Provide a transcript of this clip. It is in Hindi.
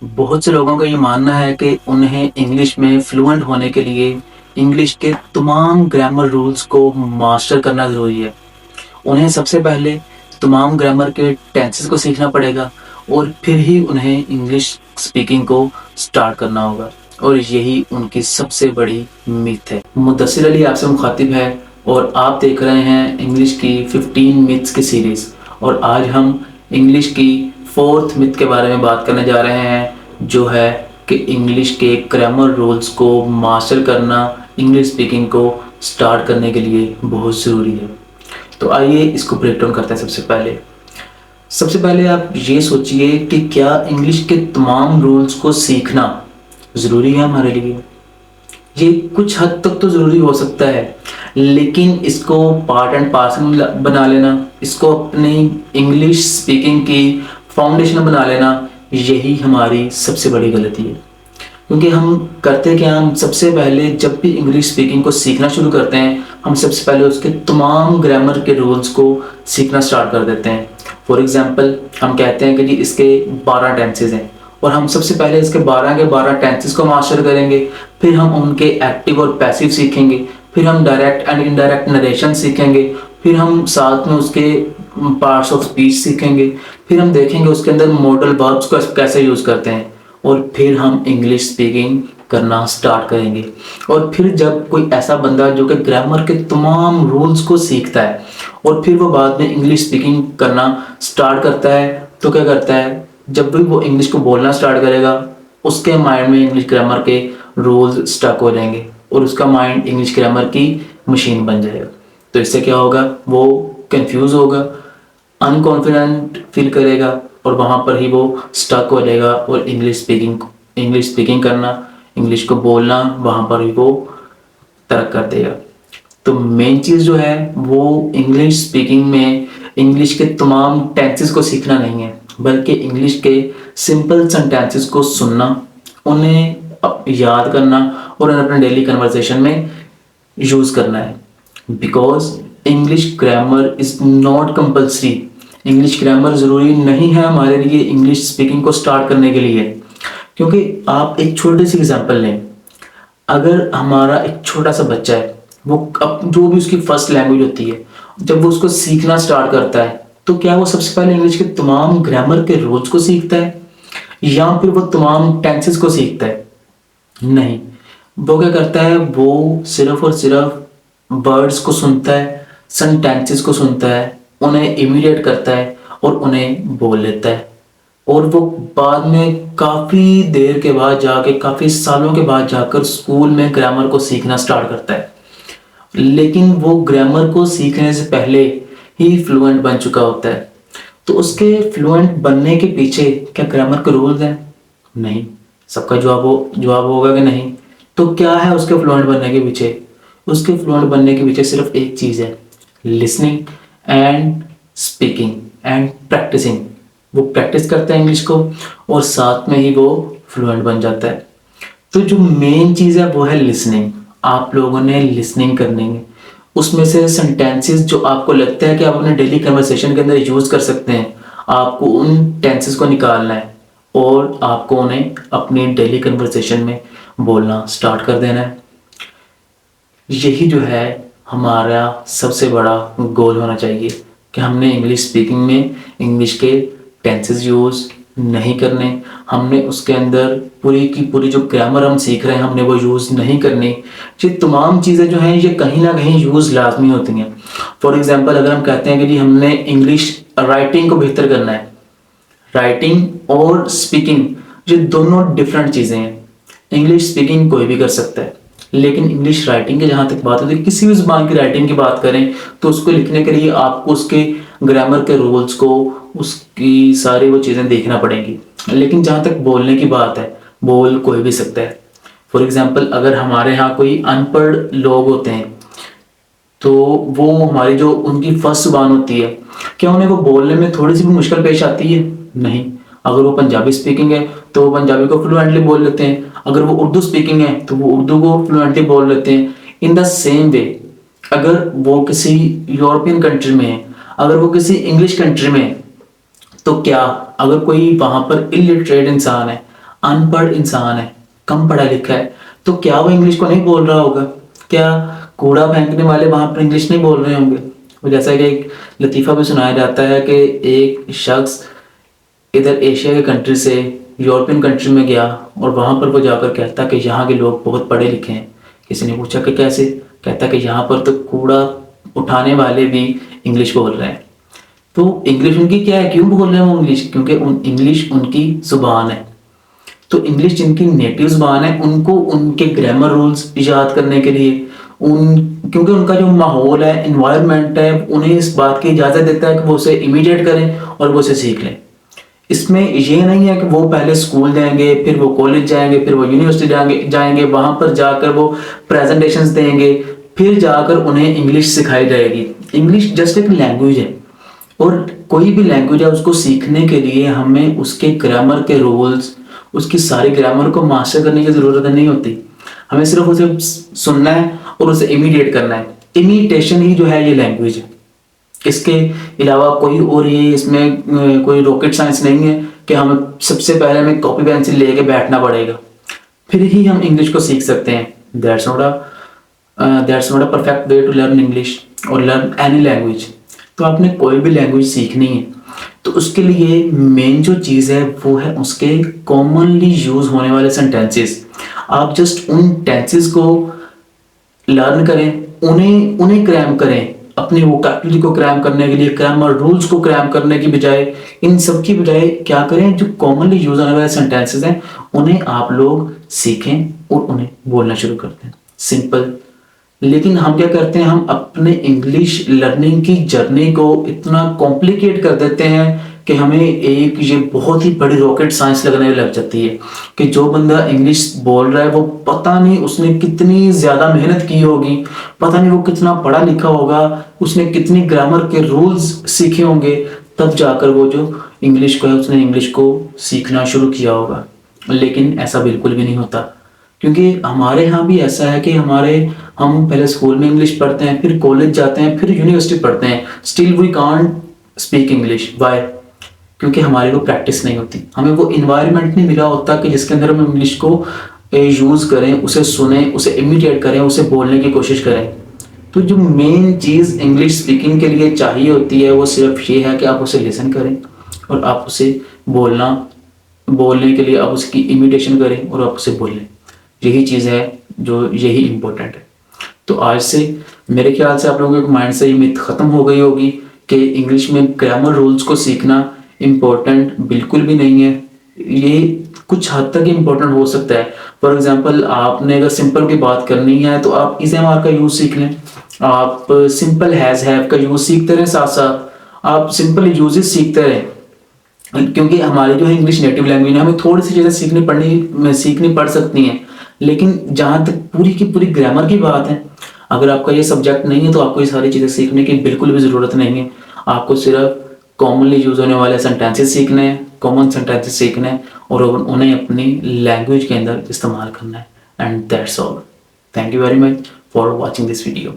बहुत से लोगों का ये मानना है कि उन्हें इंग्लिश में फ्लुएंट होने के लिए इंग्लिश के तमाम ग्रामर रूल्स को मास्टर करना ज़रूरी है। उन्हें सबसे पहले तमाम ग्रामर के टेंसेस को सीखना पड़ेगा और फिर ही उन्हें इंग्लिश स्पीकिंग को स्टार्ट करना होगा और यही उनकी सबसे बड़ी मिथ है। मुद्दस्सिर अली आपसे मुखातिब है और आप देख रहे हैं इंग्लिश की 15 मिथ्स की सीरीज़। और आज हम इंग्लिश की फोर्थ मिथ के बारे में बात करने जा रहे हैं, जो है कि इंग्लिश के ग्रामर रूल्स को मास्टर करना इंग्लिश स्पीकिंग को स्टार्ट करने के लिए बहुत ज़रूरी है। तो आइए इसको ब्रेक डाउन करते हैं। सबसे पहले आप ये सोचिए कि क्या इंग्लिश के तमाम रूल्स को सीखना ज़रूरी है हमारे लिए। ये कुछ हद तक तो ज़रूरी हो सकता है, लेकिन इसको पार्ट एंड पार्सल बना लेना, इसको अपनी इंग्लिश स्पीकिंग की फाउंडेशन बना लेना, यही हमारी सबसे बड़ी गलती है। क्योंकि हम करते क्या, हम सबसे पहले जब भी इंग्लिश स्पीकिंग को सीखना शुरू करते हैं, हम सबसे पहले उसके तमाम ग्रामर के रूल्स को सीखना स्टार्ट कर देते हैं। फॉर एग्जांपल हम कहते हैं कि जी इसके 12 टेंसेज हैं और हम सबसे पहले इसके 12 के 12 टेंसेज को मास्टर करेंगे, फिर हम उनके एक्टिव और पैसिव सीखेंगे, फिर हम डायरेक्ट एंड इनडायरेक्ट नरेशन सीखेंगे, फिर हम साथ में उसके पार्ट्स ऑफ स्पीच सीखेंगे, फिर हम देखेंगे उसके अंदर मॉडल वर्ब्स को कैसे यूज़ करते हैं और फिर हम इंग्लिश स्पीकिंग करना स्टार्ट करेंगे। और फिर जब कोई ऐसा बंदा जो कि ग्रामर के तमाम रूल्स को सीखता है और फिर वो बाद में इंग्लिश स्पीकिंग करना स्टार्ट करता है, तो क्या करता है, जब भी वो इंग्लिश को बोलना स्टार्ट करेगा उसके माइंड में इंग्लिश ग्रामर के रूल्स स्टक हो जाएंगे और उसका माइंड इंग्लिश ग्रामर की मशीन बन जाएगा। तो इससे क्या होगा, वो कंफ्यूज होगा, अनकॉन्फिडेंट फील करेगा और वहाँ पर ही वो स्टक हो जाएगा और इंग्लिश स्पीकिंग करना, इंग्लिश को बोलना, वहाँ पर ही वो तर्क कर देगा। तो मेन चीज़ जो है वो इंग्लिश स्पीकिंग में इंग्लिश के तमाम टेंसेस को सीखना नहीं है, बल्कि इंग्लिश के सिंपल सेंटेंसेस को सुनना, उन्हें याद करना और उन्हें अपने डेली कन्वर्सेशन में यूज़ करना है। Because English grammar is not compulsory. English grammar ज़रूरी नहीं है हमारे लिए इंग्लिश स्पीकिंग को स्टार्ट करने के लिए। क्योंकि आप एक छोटी सी एग्जांपल लें, अगर हमारा एक छोटा सा बच्चा है, वो अब जो भी उसकी फर्स्ट लैंग्वेज होती है, जब वो उसको सीखना स्टार्ट करता है, तो क्या वो सबसे पहले इंग्लिश के तमाम ग्रामर के रूल्स को सीखता है या फिर वो तमाम टेंसेस को सीखता है? नहीं, वो क्या करता है, वो सिर्फ और सिर्फ वर्ड्स को सुनता है, सेंटेंसेस को सुनता है, उन्हें इमिडिएट करता है और उन्हें बोल लेता है। और वो बाद में काफ़ी देर के बाद जाके, काफ़ी सालों के बाद जाकर स्कूल में ग्रामर को सीखना स्टार्ट करता है। लेकिन वो ग्रामर को सीखने से पहले ही फ्लुएंट बन चुका होता है। तो उसके फ्लुएंट बनने के पीछे क्या ग्रामर के रूल्स हैं? नहीं। सबका जवाब होगा कि नहीं। तो क्या है उसके फ्लुएंट बनने के पीछे? उसके फ्लुएंट बनने के पीछे सिर्फ एक चीज़ है, listening and speaking and practising. वो प्रैक्टिस करता है इंग्लिश को और साथ में ही वो फ्लुएंट बन जाता है। तो जो मेन चीज़ है वो है लिसनिंग। आप लोगों ने लिसनिंग करनी है, उसमें से सेंटेंसेस जो आपको लगता है कि आप अपने डेली कन्वर्सेशन के अंदर यूज़ कर सकते हैं, आपको उन टेंसेस को निकालना है और आपको उन्हें अपनी डेली कन्वर्सेशन में बोलना स्टार्ट कर देना है। यही जो है हमारा सबसे बड़ा गोल होना चाहिए कि हमने इंग्लिश स्पीकिंग में इंग्लिश के टेंसेस यूज़ नहीं करने, हमने उसके अंदर पूरी की पूरी जो ग्रामर हम सीख रहे हैं हमने वो यूज़ नहीं करनी। ये तमाम चीज़ें जो हैं ये कहीं ना कहीं यूज़ लाजमी होती हैं। फॉर एग्जांपल अगर हम कहते हैं कि जी हमने इंग्लिश राइटिंग को बेहतर करना है, राइटिंग और स्पीकिंग ये दोनों डिफरेंट चीज़ें हैं। इंग्लिश स्पीकिंग कोई भी कर सकता है, लेकिन इंग्लिश राइटिंग की जहाँ तक बात होती है, किसी भी ज़ुबान की राइटिंग की बात करें तो उसको लिखने के लिए आपको उसके ग्रामर के रूल्स को, उसकी सारी वो चीज़ें देखना पड़ेंगी। लेकिन जहाँ तक बोलने की बात है, बोल कोई भी सकता है। फॉर एग्जाम्पल अगर हमारे यहाँ कोई अनपढ़ लोग होते हैं तो वो हमारी जो उनकी फर्स्ट जुबान होती है, क्या उन्हें वो बोलने में थोड़ी सी भी मुश्किल पेश आती है? नहीं। अगर वो पंजाबी स्पीकिंग है तो वो पंजाबी को फ्लुएंटली बोल लेते हैं, अगर वो उर्दू स्पीकिंग है तो वो उर्दू को फ्लुएंटली बोल लेते हैं। इन द सेम वे अगर वो किसी यूरोपियन कंट्री में है, अगर वो किसी इंग्लिश कंट्री में है, तो क्या अगर कोई वहाँ पर इलिटरेट इंसान है, अनपढ़ इंसान है, कम पढ़ा लिखा है, तो क्या वो इंग्लिश को नहीं बोल रहा होगा? क्या कूड़ा फेंकने वाले वहां पर इंग्लिश नहीं बोल रहे होंगे? और जैसा कि एक लतीफ़ा भी सुनाया जाता है कि एक शख्स इधर एशिया के कंट्री से यूरोपियन कंट्री में गया और वहाँ पर वो जाकर कहता कि यहाँ के लोग बहुत पढ़े लिखे हैं। किसी ने पूछा कि कैसे? कहता कि यहाँ पर तो कूड़ा उठाने वाले भी इंग्लिश बोल रहे हैं। तो इंग्लिश उनकी क्या है, क्यों बोल रहे हैं वो इंग्लिश? क्योंकि इंग्लिश उनकी ज़ुबान है। तो इंग्लिश जिनकी नेटिव ज़ुबान है, उनको उनके ग्रामर रूल्स याद करने के लिए क्योंकि उनका जो माहौल है, इन्वायरमेंट है, उन्हें इस बात की इजाज़त देता है कि वो उसे इमिडिएट करें और वो उसे सीख लें। इसमें ये नहीं है कि वो पहले स्कूल जाएंगे, फिर वो कॉलेज जाएंगे, फिर वो यूनिवर्सिटी जाएंगे, वहां पर जाकर वो प्रेजेंटेशंस देंगे, फिर जाकर उन्हें इंग्लिश सिखाई जाएगी। इंग्लिश जस्ट एक लैंग्वेज है, और कोई भी लैंग्वेज है उसको सीखने के लिए हमें उसके ग्रामर के रूल्स, उसकी सारी ग्रामर को मास्टर करने की जरूरत नहीं होती। हमें सिर्फ उसे सुनना है और उसे इमिडिएट करना है। इमिटेशन ही जो है ये लैंग्वेज है। इसके अलावा कोई और ये इसमें कोई रॉकेट साइंस नहीं है कि हमें सबसे पहले हमें कॉपी पेंसिल लेके बैठना पड़ेगा फिर ही हम इंग्लिश को सीख सकते हैं। That's not a perfect way to learn English और लर्न एनी लैंग्वेज। तो आपने कोई भी लैंग्वेज सीखनी है तो उसके लिए मेन जो चीज़ है वो है उसके कॉमनली यूज होने वाले सेंटेंसेस। आप जस्ट उन टेंसेस को लर्न करें, उन्हें क्रैम करें। अपनी वोकैबुलरी को क्रैम करने के लिए, ग्रामर रूल्स को क्रैम करने की बजाय, इन सब की बजाय क्या करें, जो कॉमनली यूज होने वाले सेंटेंसेस हैं उन्हें आप लोग सीखें और उन्हें बोलना शुरू कर दें। सिंपल। लेकिन हम क्या करते हैं, हम अपने इंग्लिश लर्निंग की जर्नी को इतना कॉम्प्लिकेट कर देते हैं कि हमें एक ये बहुत ही बड़ी रॉकेट साइंस लगने लग जाती है कि जो बंदा इंग्लिश बोल रहा है वो पता नहीं उसने कितनी ज्यादा मेहनत की होगी, पता नहीं वो कितना पढ़ा लिखा होगा, उसने कितनी ग्रामर के रूल्स सीखे होंगे, तब जाकर वो जो इंग्लिश को है उसने इंग्लिश को सीखना शुरू किया होगा। लेकिन ऐसा बिल्कुल भी नहीं होता, क्योंकि हमारे यहाँ भी ऐसा है कि हम पहले स्कूल में इंग्लिश पढ़ते हैं, फिर कॉलेज जाते हैं, फिर यूनिवर्सिटी पढ़ते हैं, still we can't speak English. Why? क्योंकि हमारी वो प्रैक्टिस नहीं होती, हमें वो इन्वायरमेंट नहीं मिला होता कि जिसके अंदर हम इंग्लिश को यूज करें, उसे सुने, उसे इमिडिएट करें, उसे बोलने की कोशिश करें। तो जो मेन चीज़ इंग्लिश स्पीकिंग के लिए चाहिए होती है वो सिर्फ ये है कि आप उसे लिसन करें और आप उसे बोलने के लिए आप उसकी इमिटेशन करें और आप उसे बोलें। यही चीज़ है जो यही इम्पोर्टेंट है। तो आज से मेरे ख्याल से आप लोगों के माइंड से ये मिथ खत्म हो गई होगी कि इंग्लिश में ग्रामर रूल्स को सीखना इम्पोर्टेंट बिल्कुल भी नहीं है। ये कुछ हद तक इम्पोर्टेंट हो सकता है। फॉर एग्जांपल, आपने अगर सिंपल की बात करनी है तो आप इज एम आर का यूज सीख लें, आप सिंपल हैज हैव का यूज सीखते रहें, साथ साथ आप सिंपल यूजेस सीखते रहें। क्योंकि हमारी जो है इंग्लिश नेटिव लैंग्वेज है, हमें थोड़ी सी चीज़ें सीखनी पड़ सकती हैं, लेकिन जहाँ तक पूरी की पूरी ग्रामर की बात है, अगर आपका ये सब्जेक्ट नहीं है तो आपको ये सारी चीज़ें सीखने की बिल्कुल भी ज़रूरत नहीं है। आपको सिर्फ कॉमनली यूज होने वाले सेंटेंसेस सीखने हैं, कॉमन सेंटेंसेस सीखने हैं और उन्हें अपनी लैंग्वेज के अंदर इस्तेमाल करना है। And that's all. Thank you very much for watching this video.